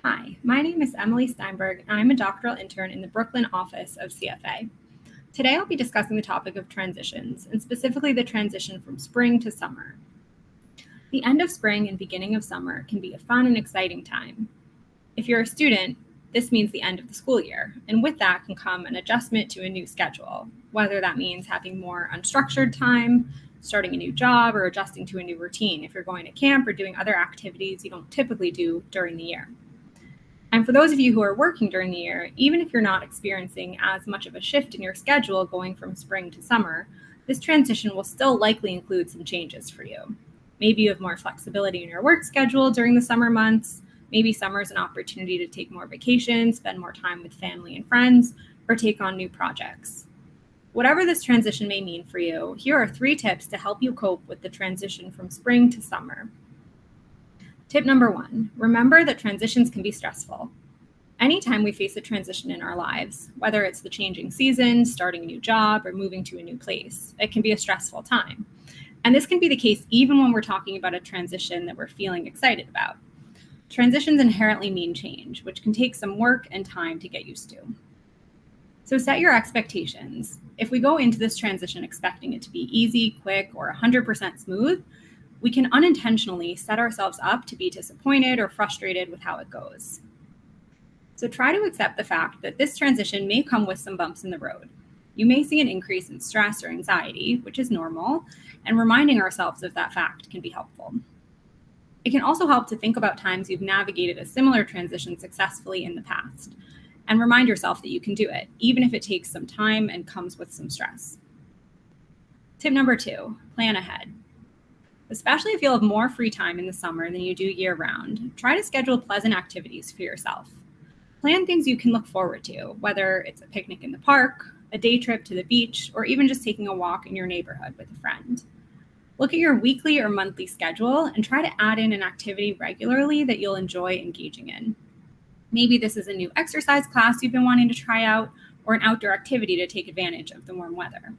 Hi, my name is Emily Steinberg, and I'm a doctoral intern in the Brooklyn office of CFA. Today, I'll be discussing the topic of transitions, and specifically the transition from spring to summer. The end of spring and beginning of summer can be a fun and exciting time. If you're a student, this means the end of the school year, and with that can come an adjustment to a new schedule, whether that means having more unstructured time, starting a new job, or adjusting to a new routine if you're going to camp or doing other activities you don't typically do during the year. And for those of you who are working during the year, even if you're not experiencing as much of a shift in your schedule going from spring to summer, this transition will still likely include some changes for you. Maybe you have more flexibility in your work schedule during the summer months. Maybe summer is an opportunity to take more vacations, spend more time with family and friends, or take on new projects. Whatever this transition may mean for you, here are 3 tips to help you cope with the transition from spring to summer. Tip number 1, remember that transitions can be stressful. Anytime we face a transition in our lives, whether it's the changing season, starting a new job, or moving to a new place, it can be a stressful time. And this can be the case even when we're talking about a transition that we're feeling excited about. Transitions inherently mean change, which can take some work and time to get used to. So set your expectations. If we go into this transition expecting it to be easy, quick, or 100% smooth, we can unintentionally set ourselves up to be disappointed or frustrated with how it goes. So try to accept the fact that this transition may come with some bumps in the road. You may see an increase in stress or anxiety, which is normal, and reminding ourselves of that fact can be helpful. It can also help to think about times you've navigated a similar transition successfully in the past, and remind yourself that you can do it, even if it takes some time and comes with some stress. Tip number 2, plan ahead. Especially if you'll have more free time in the summer than you do year-round, try to schedule pleasant activities for yourself. Plan things you can look forward to, whether it's a picnic in the park, a day trip to the beach, or even just taking a walk in your neighborhood with a friend. Look at your weekly or monthly schedule and try to add in an activity regularly that you'll enjoy engaging in. Maybe this is a new exercise class you've been wanting to try out, or an outdoor activity to take advantage of the warm weather.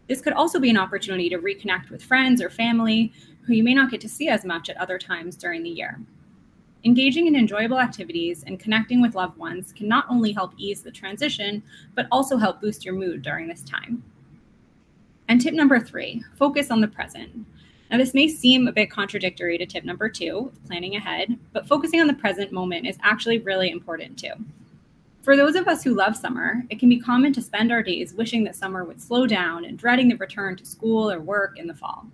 This could also be an opportunity to reconnect with friends or family who you may not get to see as much at other times during the year. Engaging in enjoyable activities and connecting with loved ones can not only help ease the transition, but also help boost your mood during this time. And tip number 3, focus on the present. Now, this may seem a bit contradictory to tip number 2, planning ahead, but focusing on the present moment is actually really important too. For those of us who love summer, it can be common to spend our days wishing that summer would slow down and dreading the return to school or work in the fall.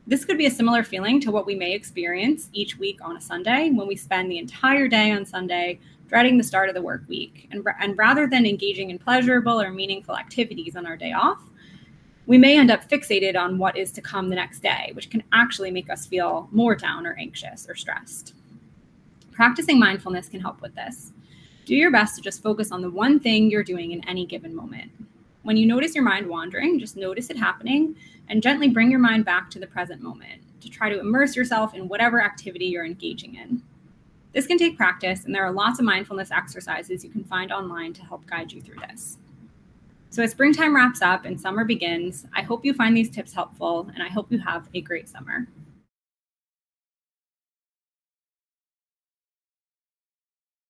This could be a similar feeling to what we may experience each week on a Sunday when we spend the entire day on Sunday dreading the start of the work week. And rather than engaging in pleasurable or meaningful activities on our day off, we may end up fixated on what is to come the next day, which can actually make us feel more down or anxious or stressed. Practicing mindfulness can help with this. Do your best to just focus on the one thing you're doing in any given moment. When you notice your mind wandering, just notice it happening and gently bring your mind back to the present moment to try to immerse yourself in whatever activity you're engaging in. This can take practice, and there are lots of mindfulness exercises you can find online to help guide you through this. So as springtime wraps up and summer begins, I hope you find these tips helpful, and I hope you have a great summer.